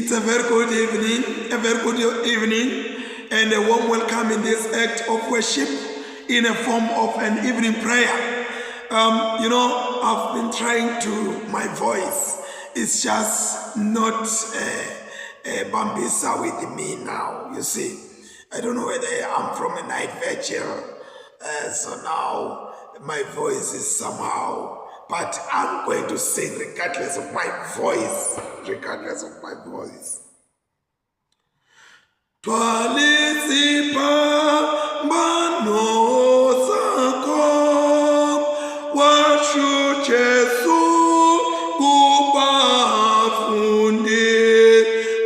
It's a very good evening, and a warm welcome in this act of worship in a form of an evening prayer. I've been trying to, my voice is just not bambisa with me now, you see. I don't know whether I'm from a night vigil, so now my voice is somehow, but I'm going to sing regardless of my voice, Twalizipa mbano zako washu Jesu kubafundi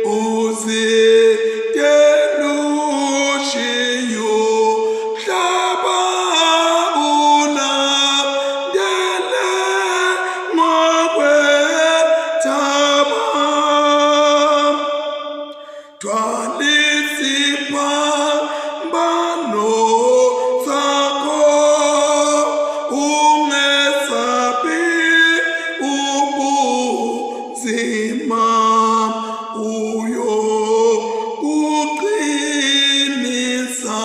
uzitelushiyo hlaba ulandele ngokwethaba Twalizipa mbano zako ungesabi ubunzima uyo kuqinisa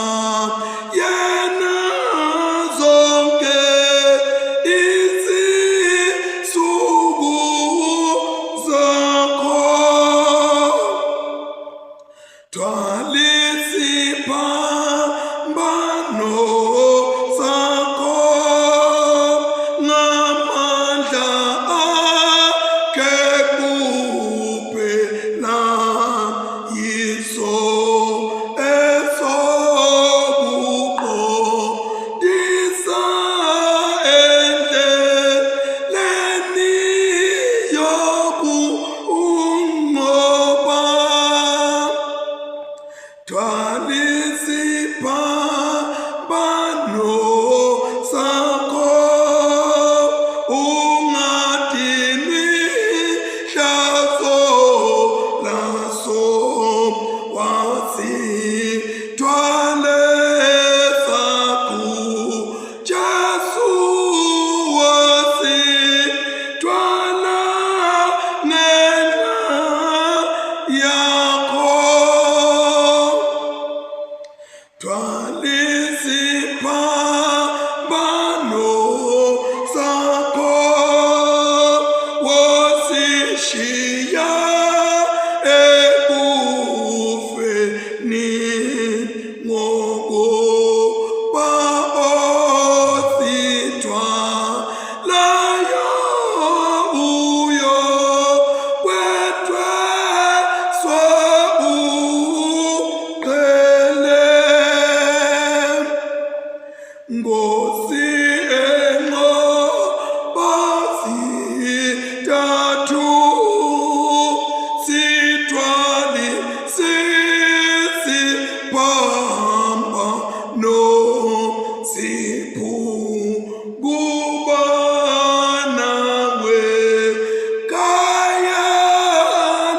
yena zonke izisuku zakho Twalizipa mbano zakho ngamandla akhe kuphela yiso esokuqondisa endleleni yokunqoba Twalizipa mbano zakho ungadinwi hlazo laso wazithwaleza kuJesu wazithwala ngenxa yakho Twalizipa mbano zakho wazishiya ekufeni ngokuba ozithwalayo uyo kwethweswa Ngosi enqoba zithathu sithwali sisibhamba nosiphukuba nawe kaya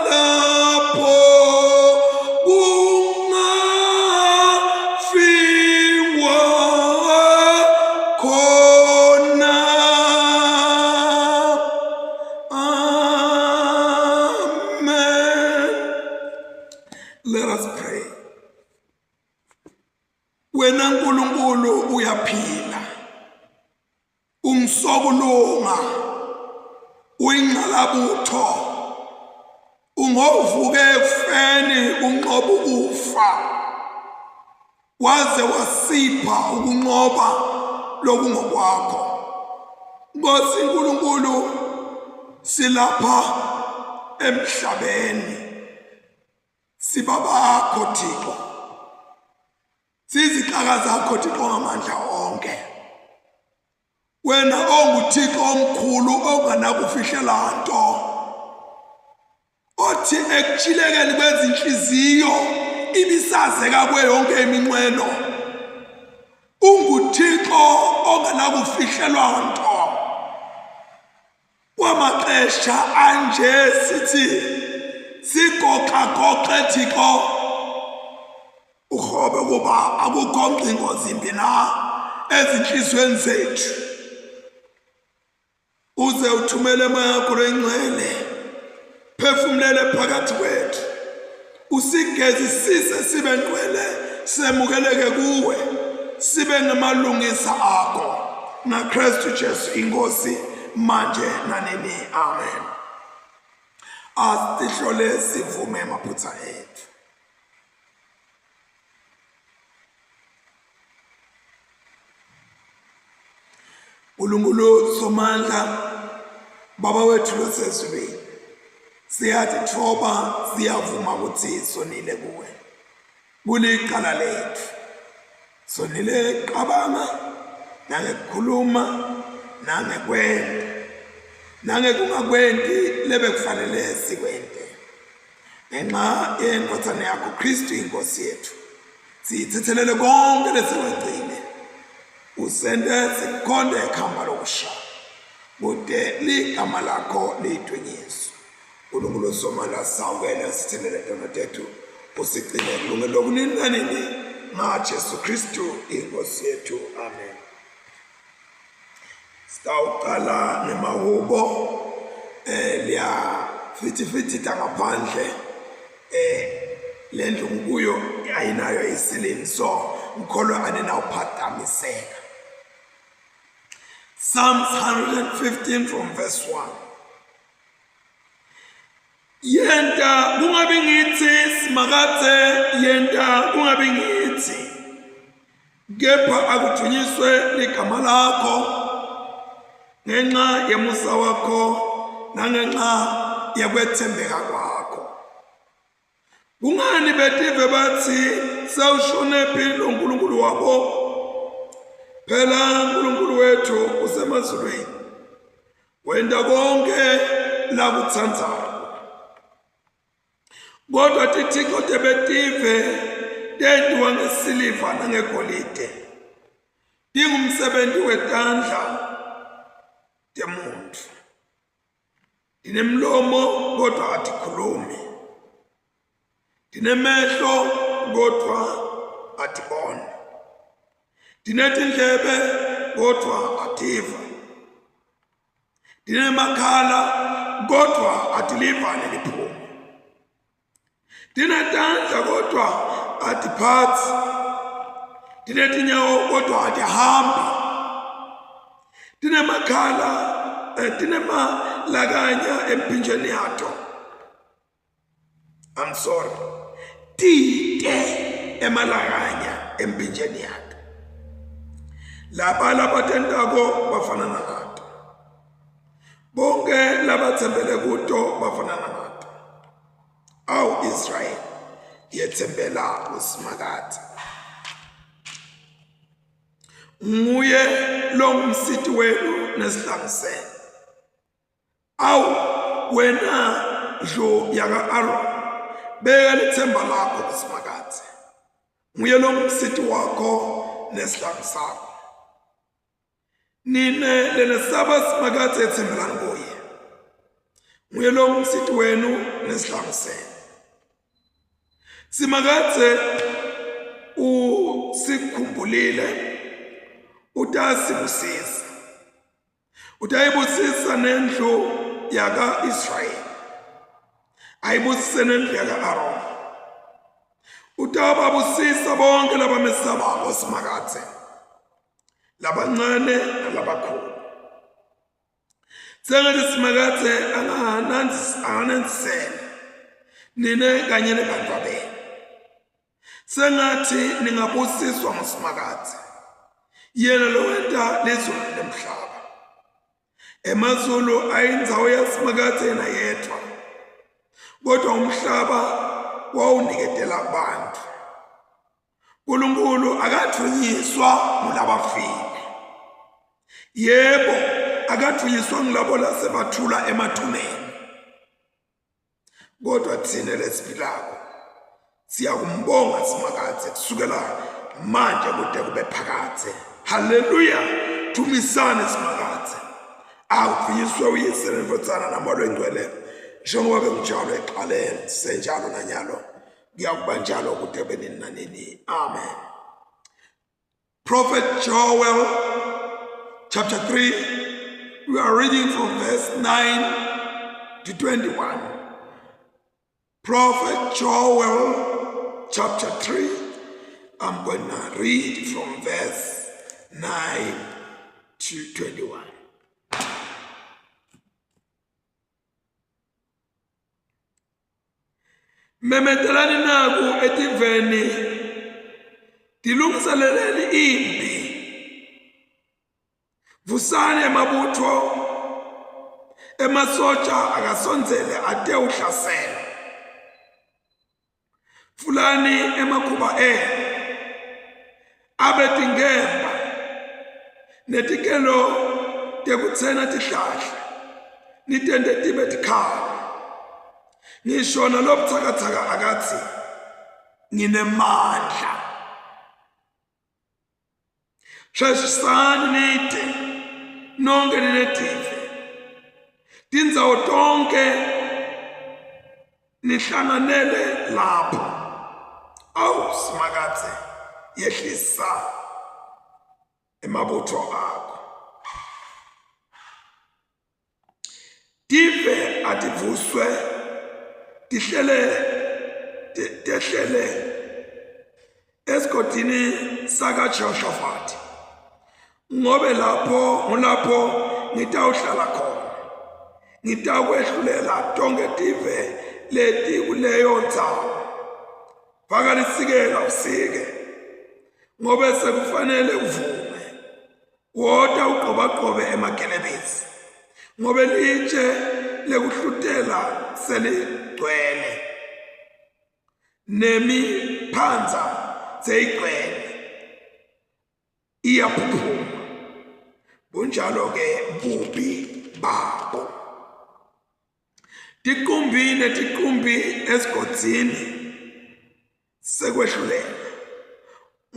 lapho kungafiwa khona Amen. Let us pray. Wena nkulunkulu uyaphila ungisokulunga uyingqalabutho ungovuke ekufeni unqoba ukufa waze wasipha ukunqoba lokungokwakho Nkosi nkulunkulu silapha emhlabeni sibabakho Thixo sizixaka zakho Thixo ngamandla onke wena onguThixo omkhulu onganakufihlela nto othi ekutshilekeni kwezinhliziyo ibisazeka kweyonke iminqweno unguThixo onganakufihlelwa nto kwamaxesha anje sithi sigoqa Thixo uhobe kuba akukho ngcingo zimbi na ezinhlizweni zethu uze uthumele moya wakho engcwele phefumlele phakathi kwethu usigezisise sibe ngcwele semukeleke kuwe sibe ngamalungisa akho naKristu Jesu inkosi manje nanini amen. Asihlole sivume amaphutha ethu. uNkulunkulu somandla baba wethu losezulwini siyathi thoba siyavuma ukuthi sonile kuwe kuliqala lethu sonile qabanga nangekukhuluma nangekwenda nangekungakwendi lebe kufanele sikwende ngenxa yenkothane yakho Kristu inkosi yethu sithethelele konke lesiwegcine usende sikhonde ekhamba lokusha kude ligama lakho lidunyiswe. uNkulunkulu somandla sawukele sithelele ntono tethu usigcine kulungelo lokunini nanini ngaJesu Kristu inkosi yethu amen. Sitawuqala ngemahubo liya fithi ngaphandle lendlu kuyo ayinayo isilini so ngikholwa aninawuphazamiseka. Psalms 115 from verse 1. Yenta kungabi ngithi simakathe yenta kungabi ngithi kepha akudunyiswe ligama lakho ngenxa yemusa wakho nangenxa yakwethembeka kwakho. Kungani betive bathi sawushonephi lo nkulunkulu wabo? Phela uNkulunkulu wethu usemazulwini wenda konke lakuthandayo. Kodwa tithixo tebetive tendiwa ngesiliva nangegolide dingumsebenzi wetandla temuntu. Dinemlomo kodwa atikhulumi, dinemehlo kodwa atiboni, dinetindlebe kodwa ativa, dinemakhala kodwa atiliva neliphuma, dinetandla kodwa atiphathi, dinetinyawo kodwa atihambi, dinemakhala dinemalakanya empinjeni yato. I'm sorry. Tite emalakanya empinjeni yato. Laba labatendako bafana nato. Bonke labathembele kuto bafana nato. Awu Israel yethembela usimakade. Nguye lo ngumsiti wenu nesihlangisene. Awu wena ndlu yaka Aaron beka lethemba lakho kusimakade. Nguye lo ngumsiti wakho nesihlangu sakho. Nine lenesaba simakade ethembelani kuye. Nguye lo ngumsiti wenu nesihlangisene. Simakade usikhumbulile utasibusisa. Utayibusisa nendlu yaka Israel. Ayibusise nendlu yaka Aaron. Utababusisa bonke labamesabako simakade. Labancane nalabakhulu. Sengathi simakade angananzisele nine kanye nebantu benu. Sengathi ningabusiswa ngusimakade. Yena lo wenta lezulu lemhlaba. Emazulu ayindzawo yasimakade yena yedwa. Kodwa umhlaba wawuniketela abantu. uNkulunkulu akathunyiswa ngulabafile. Yebo, akathunyiswa ngilabo lasebathula emathuneni. Kodwa thina lesiphilako siyakumbonga simakade kusukela manje kude kube phakade. Haleluya. Thumisane simakade. Awuthunyiswe uyise nemfotsana namalo engcwele. Njengoba bekunjalo eqaleni senjalo nanyalo kuyakuba njalo kude benini nanini. Amen. Prophet Joel chapter 3, we are reading from verse 9 to 21. Prophet Joel chapter 3. I'm going to read from verse 9 to 21. Memetelani naku etiveni, tilungiseleleni impi. Vusani emabutho, emasotsha akasonzele ate uhlasela. Fulani emakhuba abetingemba, netikelo tekutsena tihlahla, nitende tibe tikhala. Ngisho nalobuthakathaka akathi nginemandla. Sheshisani nite nonke ninetive, tindzawo tonke nihlanganele lapho. Awu simakathe yehlisa emabutho akho. Tive ativuswe tehlele esigodini saka Jehoshaphat, ngobe ngulapho ngitawuhlala khona. Ngitakwehlulela tonke tive leti kuleyo ndzawo. Phakalisikela usike, ngobe sekufanele uvume. Wota ugqobagqobe emagelebisi, ngobe litshe lekuhlutela seligcwele, nemiphanza seyigcwele iyaphuphuma. Bunjalo ke bubi babo. Tikumbi netikumbi esigodini sekwehlulela,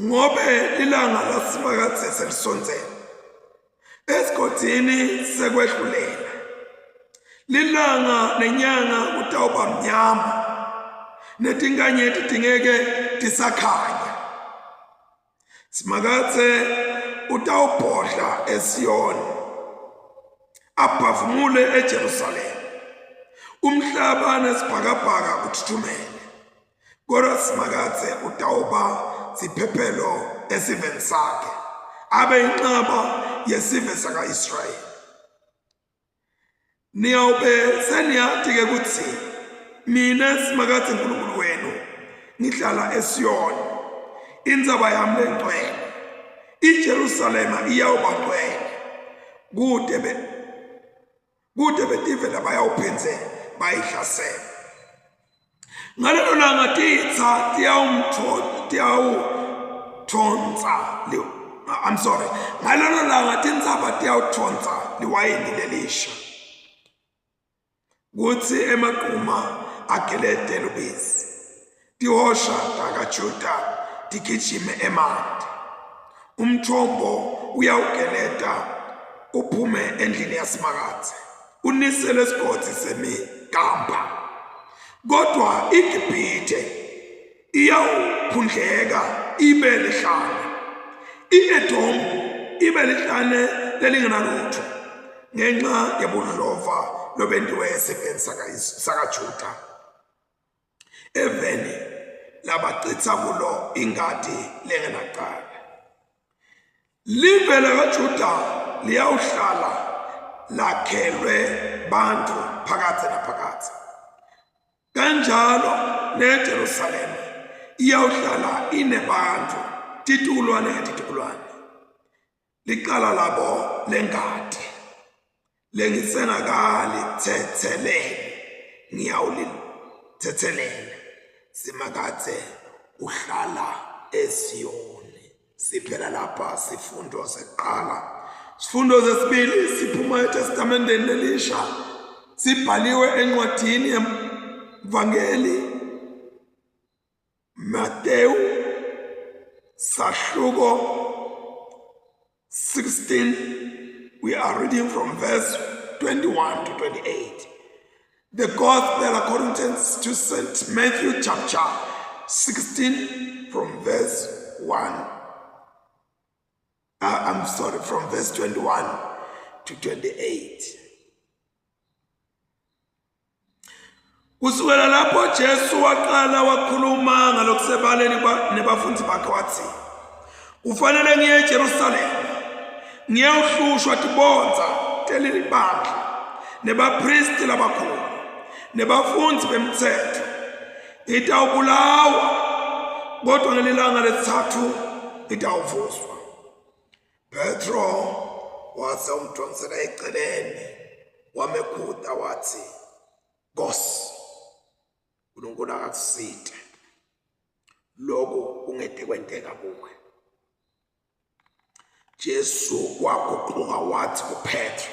ngobe lilanga lasimakathe selisonzele. Esigodini sekwehlulela, lilanga nenyanga kutawuba mnyama, netinganyeti tingeke tisakhanya. Simakathe utawubhodla eSiyoni, abhavumule eJerusalema. Umhlaba nesibhakabhaka uthuthumele, kodwa simakathe utawuba siphephelo esiveni sakhe, abe inqaba yesive saka-Israyeli. Niyawube seniyathi ke kuthi mina simakathe uNkulunkulu wenu ngihlala eSiyoni, indzaba yami lengcwele. iJerusalema iyawuba ngcwele, kude betive labayawuphenze bayihlasela. Ngalelo langa titsa ngalelo langa tindzaba tiyawuthonsa liwayini lelisha, kutsi emaquma agelede lubisi, tihosha takaJuda tigijime emanti. Umthombo uyawugeleda uphume endlini yasimakathe, unisele esigodzi semigamba. Kodwa iGibhithe iyawuphundleka ibe lihlane, i-Edomu ibe lihlane lelingenalutho, ngenxa yobudlova lobentiwe esifeni sakaJuda. Eveni labachitha kulo ingadi lengenacala. Live lakaJuda liyawuhlala lakhelwe bantu phakathe naphakathe. Kanjalo neJerusalema iyawuhlala inebantu titukulwane ngetitukulwane. Liqala labo lengadi lengisengakali thethelele, ngiyawulithethelele. Simakathe uhlala eSiyoni. Siphela lapha sifundo seqala. Sifundo sesibili siphuma eTestamenteni lelisha, sibhaliwe encwadini yevangeli Mateyu sahluko 16. We are reading from verse 21 to 28. The Gospel according to St. Matthew chapter 16 from verse 1. From verse 21 to 28. Kusukela lapho Jesu waqala wakhuluma ngalokusebaleni nebafundi bakhe wathi, kufanele ngiye eJerusalem ngiyehlushwa tibonza teleli bandla nebapristi labakhulu nebafundi bemthetho, ngitawubulawa kodwa ngelilanga lesithathu ngitawuvuswa. Petro wase umdonsela eceleni wamekhuta wathi, Nkosi, uNkulunkulu akakusite lokho kungede kwenteka kuwe. Jesu waguquka wathi kuPetro,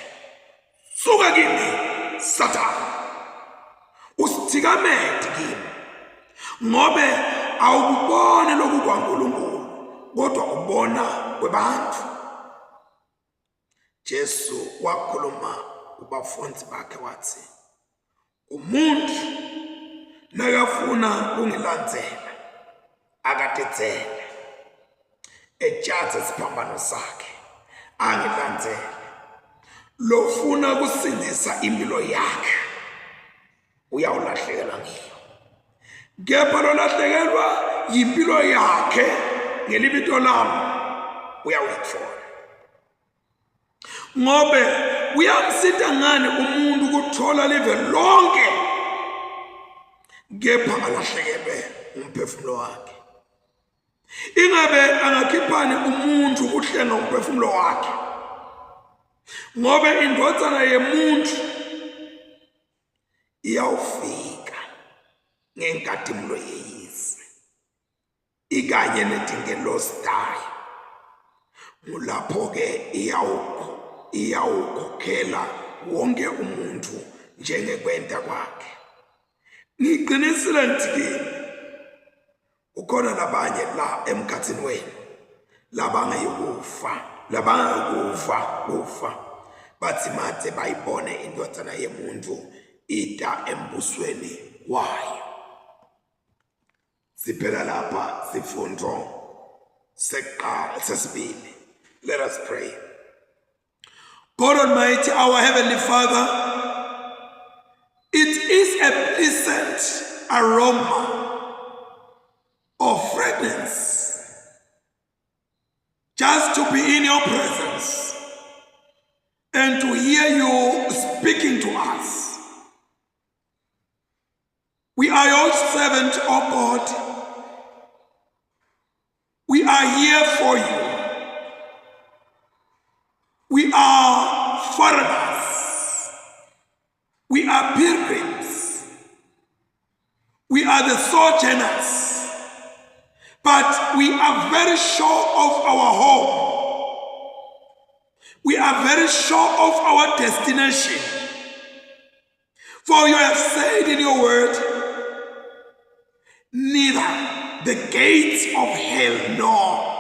suka kimi Sathane, usithikameze kimi, ngobe awukubone lokhu kwaNkulunkulu kodwa ubona kwebantu. Jesu wakhuluma kubafundi bakhe wathi, umuntu nakafuna kungilandzela akatedzele, ejatse isiphambano sakhe angilandzele. Lofuna kusindisa impilo yakhe uyawulahlekelwa ngiyo, kepha lolahlekelwa yimpilo yakhe ngelibito lami uyawuyitfola. Ngobe uyamsita ngani umuntu ukuthola live lonke kepha alahlekelwe umphefumulo wakhe? Ingabe angakhiphani umuntu ukuhlenga umphefumulo wakhe? Ngobe indodana yemuntu iyawufika ngenkadimulo yeyizwe ikanye netingelosi zayo, ngulapho-ke iyawukhokhela wonke umuntu njengekwenta kwakhe. Ngiqinisile ngithi kini, ukhona labanye la emkhathini wenu labangayikufa bathi mathe bayibone indodana yemuntu ida embusweni wayo. Siphela lapha sifundo sesibili. Let us pray. God Almighty, our Heavenly Father, it is a pleasant aroma of fragrance just to be in your presence and to hear you speaking to us. We are your servant, oh God. We are here for you. We are foreigners. We are pilgrims. We are the sojourners. But we are very sure of our home. We are very sure of our destination. For you have said in your word, neither the gates of hell nor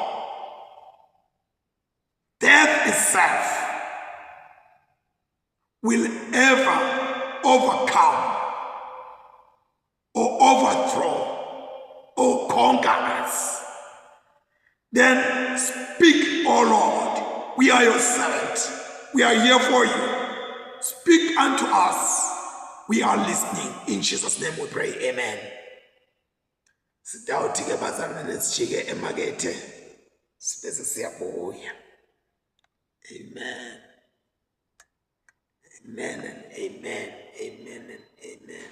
death itself will ever overcome or overthrow or conquer us. Then speak, O Lord. We are your servant. We are here for you. Speak unto us. We are listening. In Jesus' name we pray. Amen. Sitawuthi-ke bazalwane sijike emakethe sibese siyabuya. Amen. Amen and amen. Amen and amen.